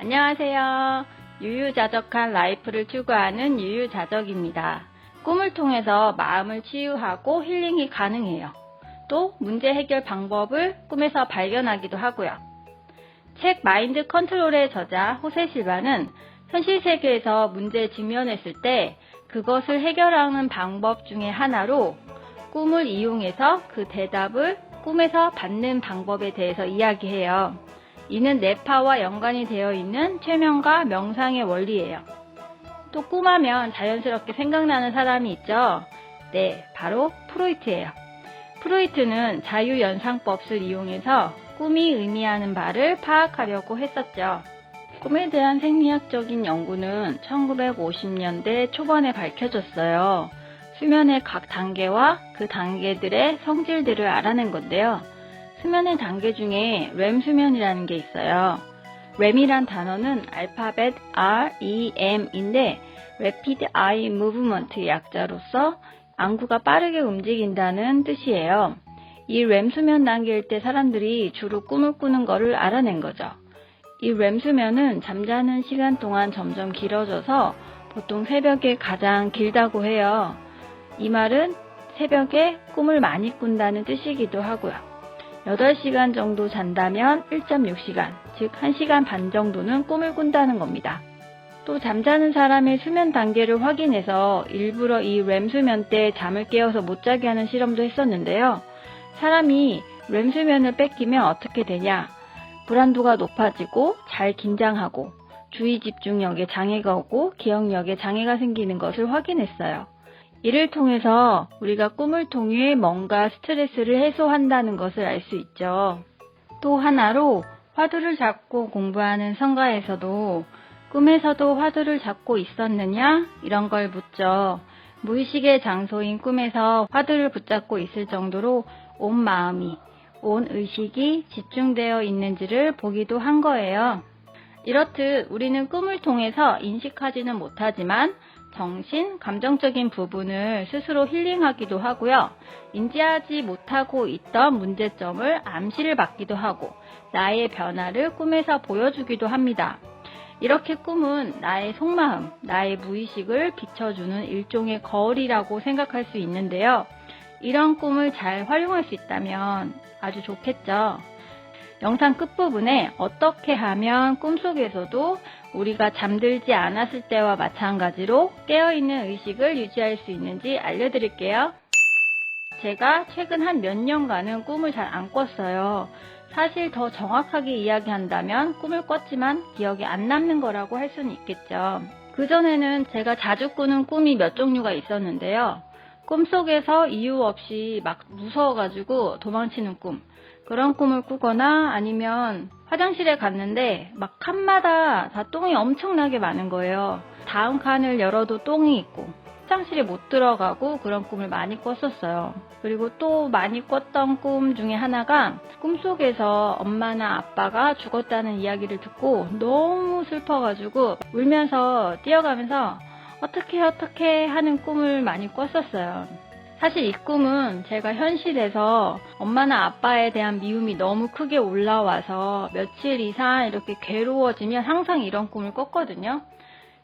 안녕하세요. 유유자적한 라이프를 추구하는 유유자적입니다. 꿈을 통해서 마음을 치유하고 힐링이 가능해요. 또 문제 해결 방법을 꿈에서 발견하기도 하고요. 책 마인드 컨트롤의 저자 호세 실바는 현실 세계에서 문제에 직면했을 때 그것을 해결하는 방법 중에 하나로 꿈을 이용해서 그 대답을 꿈에서 받는 방법에 대해서 이야기해요. 이는 뇌파와 연관이 되어 있는 최면과 명상의 원리예요. 또 꿈하면 자연스럽게 생각나는 사람이 있죠? 네, 바로 프로이트예요. 프로이트는 자유연상법을 이용해서 꿈이 의미하는 바를 파악하려고 했었죠. 꿈에 대한 생리학적인 연구는 1950년대 초반에 밝혀졌어요. 수면의 각 단계와 그 단계들의 성질들을 알아낸 건데요. 수면의 단계 중에 REM 수면이라는 게 있어요. REM이란 단어는 알파벳 REM인데 Rapid Eye Movement 약자로서 안구가 빠르게 움직인다는 뜻이에요. 이 REM 수면 단계일 때 사람들이 주로 꿈을 꾸는 거를 알아낸 거죠. 이 REM 수면은 잠자는 시간 동안 점점 길어져서 보통 새벽에 가장 길다고 해요. 이 말은 새벽에 꿈을 많이 꾼다는 뜻이기도 하고요. 8시간 정도 잔다면 1.6시간, 즉 1시간 반 정도는 꿈을 꾼다는 겁니다. 또 잠자는 사람의 수면 단계를 확인해서 일부러 이 REM 수면 때 잠을 깨어서 못 자게 하는 실험도 했었는데요. 사람이 REM 수면을 뺏기면 어떻게 되냐? 불안도가 높아지고 잘 긴장하고 주의 집중력에 장애가 오고 기억력에 장애가 생기는 것을 확인했어요. 이를 통해서 우리가 꿈을 통해 뭔가 스트레스를 해소한다는 것을 알 수 있죠. 또 하나로 화두를 잡고 공부하는 성가에서도 꿈에서도 화두를 잡고 있었느냐? 이런 걸 묻죠. 무의식의 장소인 꿈에서 화두를 붙잡고 있을 정도로 온 마음이, 온 의식이 집중되어 있는지를 보기도 한 거예요. 이렇듯 우리는 꿈을 통해서 인식하지는 못하지만 정신, 감정적인 부분을 스스로 힐링하기도 하고요. 인지하지 못하고 있던 문제점을 암시를 받기도 하고 나의 변화를 꿈에서 보여주기도 합니다. 이렇게 꿈은 나의 속마음, 나의 무의식을 비춰주는 일종의 거울이라고 생각할 수 있는데요. 이런 꿈을 잘 활용할 수 있다면 아주 좋겠죠. 영상 끝부분에 어떻게 하면 꿈속에서도 우리가 잠들지 않았을 때와 마찬가지로 깨어있는 의식을 유지할 수 있는지 알려드릴게요. 제가 최근 한 몇 년간은 꿈을 잘 안 꿨어요. 사실 더 정확하게 이야기한다면 꿈을 꿨지만 기억이 안 남는 거라고 할 수는 있겠죠. 그전에는 제가 자주 꾸는 꿈이 몇 종류가 있었는데요. 꿈속에서 이유 없이 막 무서워가지고 도망치는 꿈. 그런 꿈을 꾸거나 아니면 화장실에 갔는데 막 칸마다 다 똥이 엄청나게 많은 거예요. 다음 칸을 열어도 똥이 있고 화장실에 못 들어가고 그런 꿈을 많이 꿨었어요. 그리고 또 많이 꿨던 꿈 중에 하나가 꿈속에서 엄마나 아빠가 죽었다는 이야기를 듣고 너무 슬퍼가지고 울면서 뛰어가면서 어떻게 하는 꿈을 많이 꿨었어요. 사실 이 꿈은 제가 현실에서 엄마나 아빠에 대한 미움이 너무 크게 올라와서 며칠 이상 이렇게 괴로워지면 항상 이런 꿈을 꿨거든요.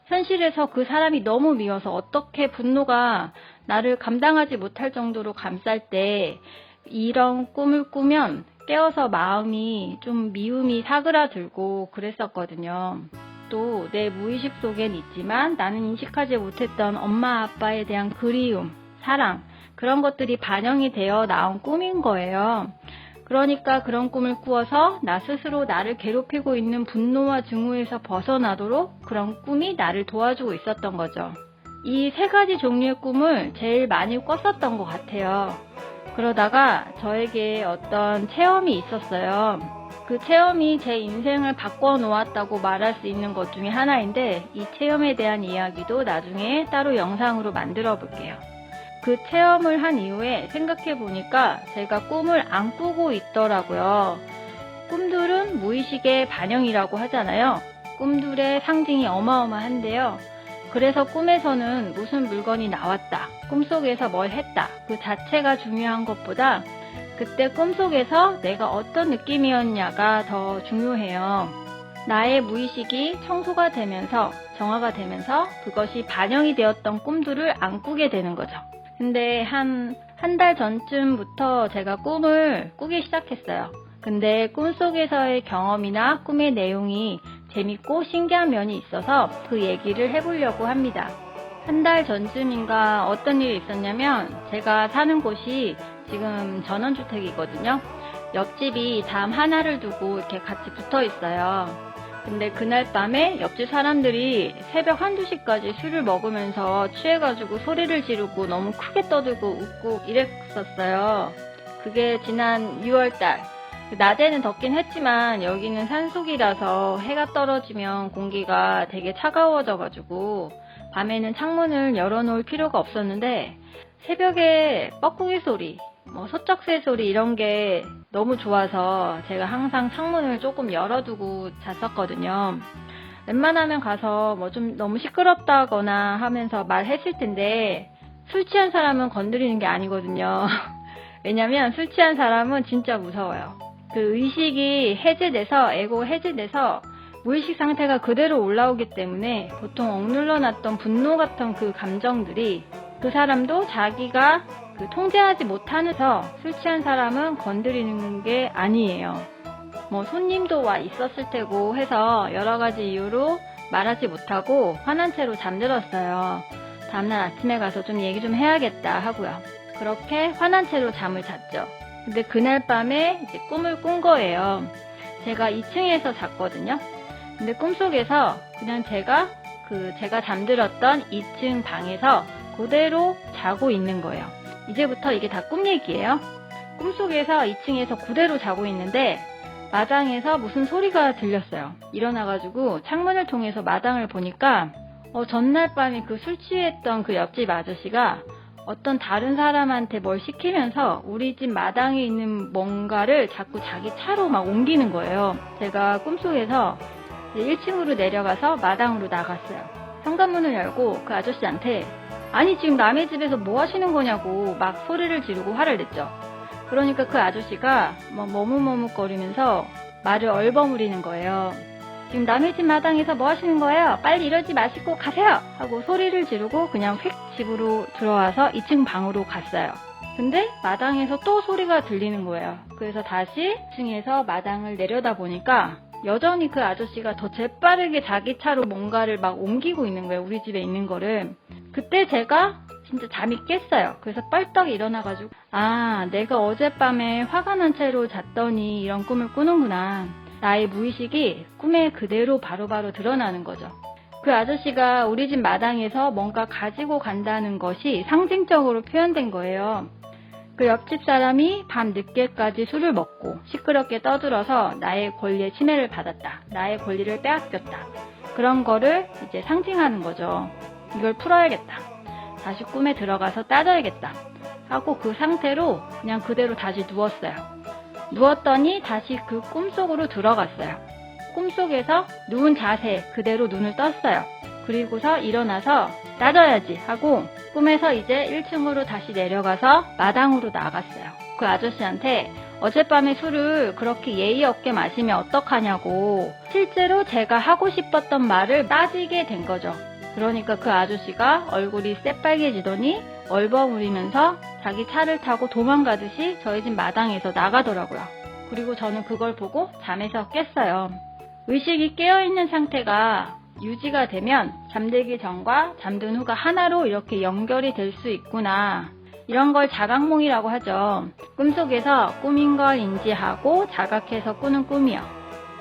현실에서 그 사람이 너무 미워서 어떻게 분노가 나를 감당하지 못할 정도로 감쌀 때 이런 꿈을 꾸면 깨어서 마음이 좀 미움이 사그라들고 그랬었거든요. 또 내 무의식 속엔 있지만 나는 인식하지 못했던 엄마 아빠에 대한 그리움, 사랑 그런 것들이 반영이 되어 나온 꿈인 거예요. 그러니까 그런 꿈을 꾸어서 나 스스로 나를 괴롭히고 있는 분노와 증오에서 벗어나도록 그런 꿈이 나를 도와주고 있었던 거죠. 이 3가지 종류의 꿈을 제일 많이 꿨었던 것 같아요. 그러다가 저에게 어떤 체험이 있었어요. 그 체험이 제 인생을 바꿔놓았다고 말할 수 있는 것 중에 하나인데 이 체험에 대한 이야기도 나중에 따로 영상으로 만들어 볼게요. 그 체험을 한 이후에 생각해 보니까 제가 꿈을 안 꾸고 있더라고요. 꿈들은 무의식의 반영이라고 하잖아요. 꿈들의 상징이 어마어마한데요. 그래서 꿈에서는 무슨 물건이 나왔다, 꿈속에서 뭘 했다, 그 자체가 중요한 것보다 그때 꿈속에서 내가 어떤 느낌이었냐가 더 중요해요. 나의 무의식이 청소가 되면서 정화가 되면서 그것이 반영이 되었던 꿈들을 안 꾸게 되는 거죠. 근데 한 달 전쯤부터 제가 꿈을 꾸기 시작했어요. 근데 꿈속에서의 경험이나 꿈의 내용이 재밌고 신기한 면이 있어서 그 얘기를 해보려고 합니다. 한 달 전쯤인가 어떤 일이 있었냐면 제가 사는 곳이 지금 전원주택이거든요. 옆집이 담 하나를 두고 이렇게 같이 붙어 있어요. 근데 그날 밤에 옆집 사람들이 새벽 1~2시까지 술을 먹으면서 취해가지고 소리를 지르고 너무 크게 떠들고 웃고 이랬었어요. 그게 지난 6월달. 낮에는 덥긴 했지만 여기는 산속이라서 해가 떨어지면 공기가 되게 차가워져가지고 밤에는 창문을 열어놓을 필요가 없었는데 새벽에 뻐꾸기 소리, 소쩍새 소리 이런 게 너무 좋아서 제가 항상 창문을 조금 열어두고 잤었거든요. 웬만하면 가서 좀 너무 시끄럽다거나 하면서 말했을 텐데 술 취한 사람은 건드리는 게 아니거든요. 왜냐면 술 취한 사람은 진짜 무서워요. 그 의식이 해제돼서 에고 해제돼서 무의식 상태가 그대로 올라오기 때문에 보통 억눌러 놨던 분노 같은 그 감정들이 그 사람도 자기가 통제하지 못하면서 술 취한 사람은 건드리는 게 아니에요. 손님도 와 있었을 테고 해서 여러 가지 이유로 말하지 못하고 화난 채로 잠들었어요. 다음날 아침에 가서 좀 얘기 좀 해야겠다 하고요. 그렇게 화난 채로 잠을 잤죠. 근데 그날 밤에 이제 꿈을 꾼 거예요. 제가 2층에서 잤거든요. 근데 꿈속에서 그냥 제가 잠들었던 2층 방에서 그대로 자고 있는 거예요. 이제부터 이게 다 꿈 얘기예요. 꿈속에서 2층에서 그대로 자고 있는데 마당에서 무슨 소리가 들렸어요. 일어나가지고 창문을 통해서 마당을 보니까 전날 밤에 그 술 취했던 그 옆집 아저씨가 어떤 다른 사람한테 뭘 시키면서 우리 집 마당에 있는 뭔가를 자꾸 자기 차로 막 옮기는 거예요. 제가 꿈속에서 1층으로 내려가서 마당으로 나갔어요. 현관문을 열고 그 아저씨한테 아니 지금 남의 집에서 뭐 하시는 거냐고 막 소리를 지르고 화를 냈죠. 그러니까 그 아저씨가 머뭇머뭇거리면서 말을 얼버무리는 거예요. 지금 남의 집 마당에서 뭐 하시는 거예요? 빨리 이러지 마시고 가세요! 하고 소리를 지르고 그냥 휙 집으로 들어와서 2층 방으로 갔어요. 근데 마당에서 또 소리가 들리는 거예요. 그래서 다시 2층에서 마당을 내려다 보니까 여전히 그 아저씨가 더 재빠르게 자기 차로 뭔가를 막 옮기고 있는 거예요. 우리 집에 있는 거를. 그때 제가 진짜 잠이 깼어요. 그래서 뻘떡 일어나가지고 내가 어젯밤에 화가 난 채로 잤더니 이런 꿈을 꾸는구나. 나의 무의식이 꿈에 그대로 바로바로 드러나는 거죠. 그 아저씨가 우리 집 마당에서 뭔가 가지고 간다는 것이 상징적으로 표현된 거예요. 그 옆집 사람이 밤 늦게까지 술을 먹고 시끄럽게 떠들어서 나의 권리에 침해를 받았다. 나의 권리를 빼앗겼다. 그런 거를 이제 상징하는 거죠. 이걸 풀어야겠다. 다시 꿈에 들어가서 따져야겠다. 하고 그 상태로 그냥 그대로 다시 누웠어요. 누웠더니 다시 그 꿈속으로 들어갔어요. 꿈속에서 누운 자세 그대로 눈을 떴어요. 그리고서 일어나서 따져야지 하고 꿈에서 이제 1층으로 다시 내려가서 마당으로 나갔어요. 그 아저씨한테 어젯밤에 술을 그렇게 예의 없게 마시면 어떡하냐고 실제로 제가 하고 싶었던 말을 따지게 된 거죠. 그러니까 그 아저씨가 얼굴이 새빨개지더니 얼버무리면서 자기 차를 타고 도망가듯이 저희 집 마당에서 나가더라고요. 그리고 저는 그걸 보고 잠에서 깼어요. 의식이 깨어있는 상태가 유지가 되면 잠들기 전과 잠든 후가 하나로 이렇게 연결이 될 수 있구나. 이런 걸 자각몽이라고 하죠. 꿈속에서 꿈인 걸 인지하고 자각해서 꾸는 꿈이요.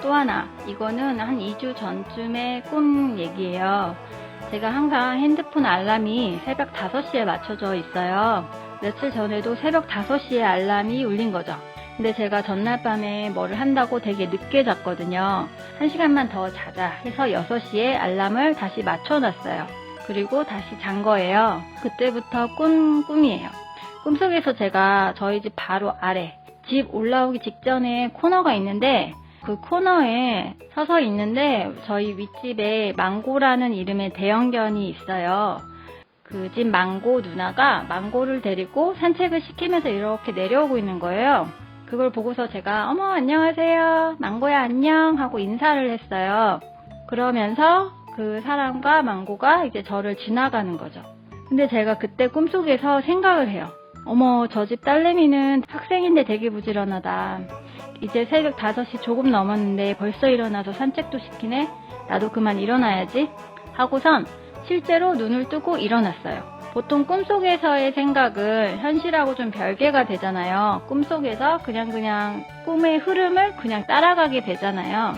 또 하나, 이거는 한 2주 전쯤의 꿈 얘기예요. 제가 항상 핸드폰 알람이 새벽 5시에 맞춰져 있어요. 며칠 전에도 새벽 5시에 알람이 울린 거죠. 근데 제가 전날 밤에 뭐를 한다고 되게 늦게 잤거든요. 1시간만 더 자자 해서 6시에 알람을 다시 맞춰놨어요. 그리고 다시 잔 거예요. 그때부터 꿈이에요. 꿈속에서 제가 저희 집 바로 아래, 집 올라오기 직전에 코너가 있는데 그 코너에 서서 있는데 저희 윗집에 망고라는 이름의 대형견이 있어요. 그 집 망고 누나가 망고를 데리고 산책을 시키면서 이렇게 내려오고 있는 거예요. 그걸 보고서 제가 어머 안녕하세요 망고야 안녕 하고 인사를 했어요. 그러면서 그 사람과 망고가 이제 저를 지나가는 거죠. 근데 제가 그때 꿈속에서 생각을 해요. 어머 저 집 딸내미는 학생인데 되게 부지런하다. 이제 새벽 5시 조금 넘었는데 벌써 일어나서 산책도 시키네. 나도 그만 일어나야지 하고선 실제로 눈을 뜨고 일어났어요. 보통 꿈속에서의 생각은 현실하고 좀 별개가 되잖아요. 꿈속에서 그냥 꿈의 흐름을 그냥 따라가게 되잖아요.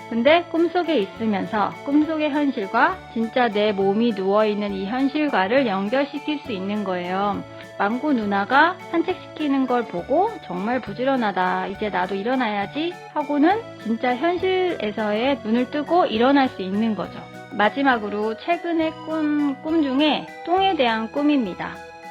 근데 꿈속에 있으면서 꿈속의 현실과 진짜 내 몸이 누워있는 이 현실과를 연결시킬 수 있는 거예요. 망고 누나가 산책시키는 걸 보고 정말 부지런하다. 이제 나도 일어나야지 하고는 진짜 현실에서의 눈을 뜨고 일어날 수 있는 거죠. 마지막으로 최근에 꾼 꿈 중에 똥에 대한 꿈입니다.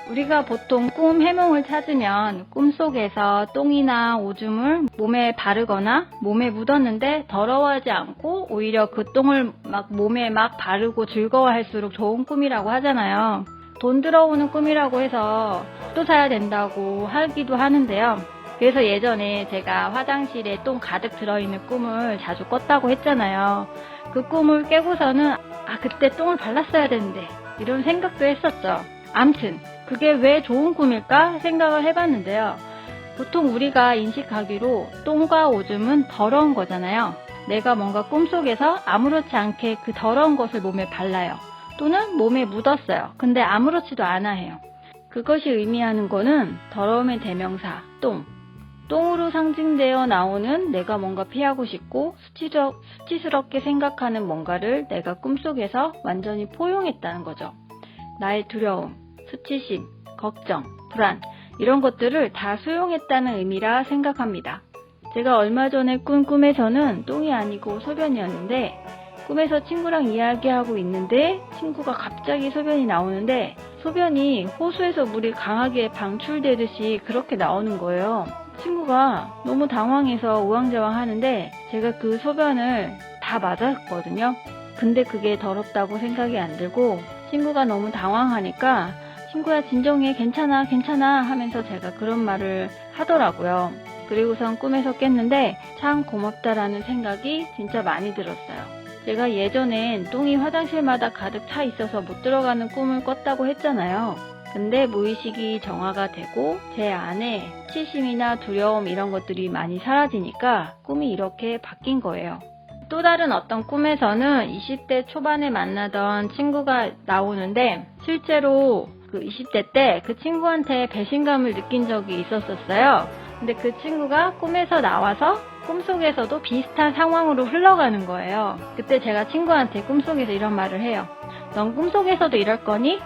우리가 보통 꿈 해몽을 찾으면 꿈속에서 똥이나 오줌을 몸에 바르거나 몸에 묻었는데 더러워하지 않고 오히려 그 똥을 몸에 바르고 즐거워할수록 좋은 꿈이라고 하잖아요. 돈 들어오는 꿈이라고 해서 또 사야 된다고 하기도 하는데요. 그래서 예전에 제가 화장실에 똥 가득 들어있는 꿈을 자주 꿨다고 했잖아요. 그 꿈을 깨고서는 그때 똥을 발랐어야 되는데 이런 생각도 했었죠. 암튼 그게 왜 좋은 꿈일까 생각을 해봤는데요. 보통 우리가 인식하기로 똥과 오줌은 더러운 거잖아요. 내가 뭔가 꿈속에서 아무렇지 않게 그 더러운 것을 몸에 발라요. 또는 몸에 묻었어요. 근데 아무렇지도 않아 해요. 그것이 의미하는 거는 더러움의 대명사 똥. 똥으로 상징되어 나오는 내가 뭔가 피하고 싶고 수치스럽게 생각하는 뭔가를 내가 꿈속에서 완전히 포용했다는 거죠. 나의 두려움, 수치심, 걱정, 불안 이런 것들을 다 수용했다는 의미라 생각합니다. 제가 얼마 전에 꾼 꿈에서는 똥이 아니고 소변이었는데 꿈에서 친구랑 이야기하고 있는데 친구가 갑자기 소변이 나오는데 소변이 호수에서 물이 강하게 방출되듯이 그렇게 나오는 거예요. 친구가 너무 당황해서 우왕좌왕 하는데 제가 그 소변을 다 맞았거든요. 근데 그게 더럽다고 생각이 안 들고 친구가 너무 당황하니까 친구야 진정해 괜찮아 하면서 제가 그런 말을 하더라고요. 그리고선 꿈에서 깼는데 참 고맙다라는 생각이 진짜 많이 들었어요. 제가 예전엔 똥이 화장실마다 가득 차 있어서 못 들어가는 꿈을 꿨다고 했잖아요. 근데 무의식이 정화가 되고 제 안에 수치심이나 두려움 이런 것들이 많이 사라지니까 꿈이 이렇게 바뀐 거예요. 또 다른 어떤 꿈에서는 20대 초반에 만나던 친구가 나오는데 실제로 그 20대 때 그 친구한테 배신감을 느낀 적이 있었어요. 근데 그 친구가 꿈에서 나와서 꿈속에서도 비슷한 상황으로 흘러가는 거예요. 그때 제가 친구한테 꿈속에서 이런 말을 해요. 넌 꿈속에서도 이럴 거니?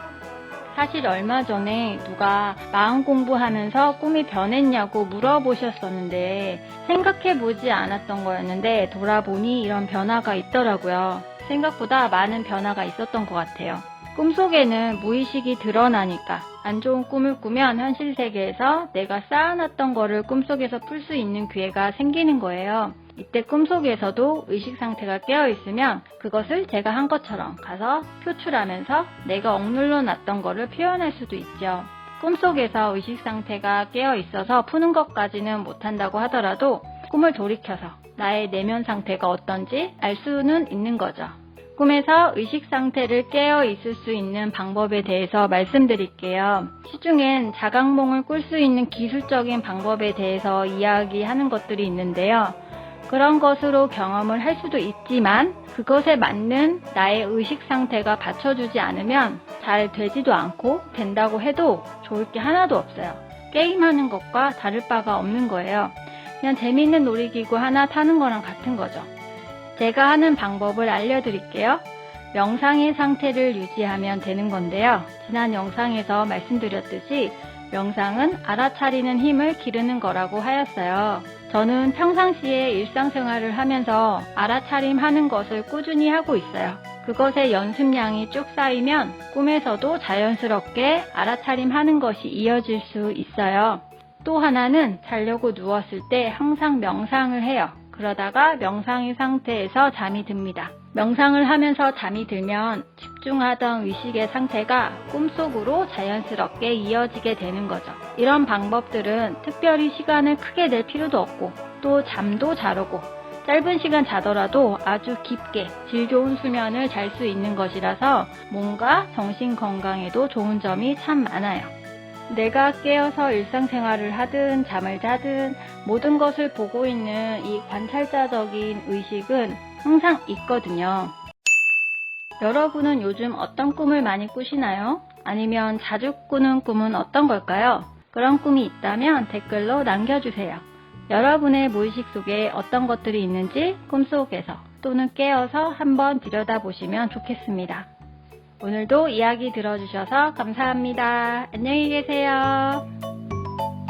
사실 얼마 전에 누가 마음 공부하면서 꿈이 변했냐고 물어보셨었는데 생각해보지 않았던 거였는데 돌아보니 이런 변화가 있더라고요. 생각보다 많은 변화가 있었던 것 같아요. 꿈속에는 무의식이 드러나니까 안 좋은 꿈을 꾸면 현실 세계에서 내가 쌓아놨던 거를 꿈속에서 풀 수 있는 기회가 생기는 거예요. 이때 꿈속에서도 의식 상태가 깨어있으면 그것을 제가 한 것처럼 가서 표출하면서 내가 억눌러 놨던 거를 표현할 수도 있죠. 꿈속에서 의식 상태가 깨어있어서 푸는 것까지는 못한다고 하더라도 꿈을 돌이켜서 나의 내면 상태가 어떤지 알 수는 있는 거죠. 꿈에서 의식 상태를 깨어 있을 수 있는 방법에 대해서 말씀드릴게요. 시중엔 자각몽을 꿀 수 있는 기술적인 방법에 대해서 이야기하는 것들이 있는데요. 그런 것으로 경험을 할 수도 있지만 그것에 맞는 나의 의식 상태가 받쳐주지 않으면 잘 되지도 않고 된다고 해도 좋을 게 하나도 없어요. 게임하는 것과 다를 바가 없는 거예요. 그냥 재미있는 놀이기구 하나 타는 거랑 같은 거죠. 제가 하는 방법을 알려드릴게요. 명상의 상태를 유지하면 되는 건데요. 지난 영상에서 말씀드렸듯이 명상은 알아차리는 힘을 기르는 거라고 하였어요. 저는 평상시에 일상생활을 하면서 알아차림하는 것을 꾸준히 하고 있어요. 그것의 연습량이 쭉 쌓이면 꿈에서도 자연스럽게 알아차림하는 것이 이어질 수 있어요. 또 하나는 자려고 누웠을 때 항상 명상을 해요. 그러다가 명상의 상태에서 잠이 듭니다. 명상을 하면서 잠이 들면 집중하던 의식의 상태가 꿈속으로 자연스럽게 이어지게 되는 거죠. 이런 방법들은 특별히 시간을 크게 낼 필요도 없고 또 잠도 잘 오고 짧은 시간 자더라도 아주 깊게 질 좋은 수면을 잘 수 있는 것이라서 몸과 정신 건강에도 좋은 점이 참 많아요. 내가 깨어서 일상생활을 하든 잠을 자든 모든 것을 보고 있는 이 관찰자적인 의식은 항상 있거든요. 여러분은 요즘 어떤 꿈을 많이 꾸시나요? 아니면 자주 꾸는 꿈은 어떤 걸까요? 그런 꿈이 있다면 댓글로 남겨주세요. 여러분의 무의식 속에 어떤 것들이 있는지 꿈속에서 또는 깨어서 한번 들여다보시면 좋겠습니다. 오늘도 이야기 들어주셔서 감사합니다. 안녕히 계세요.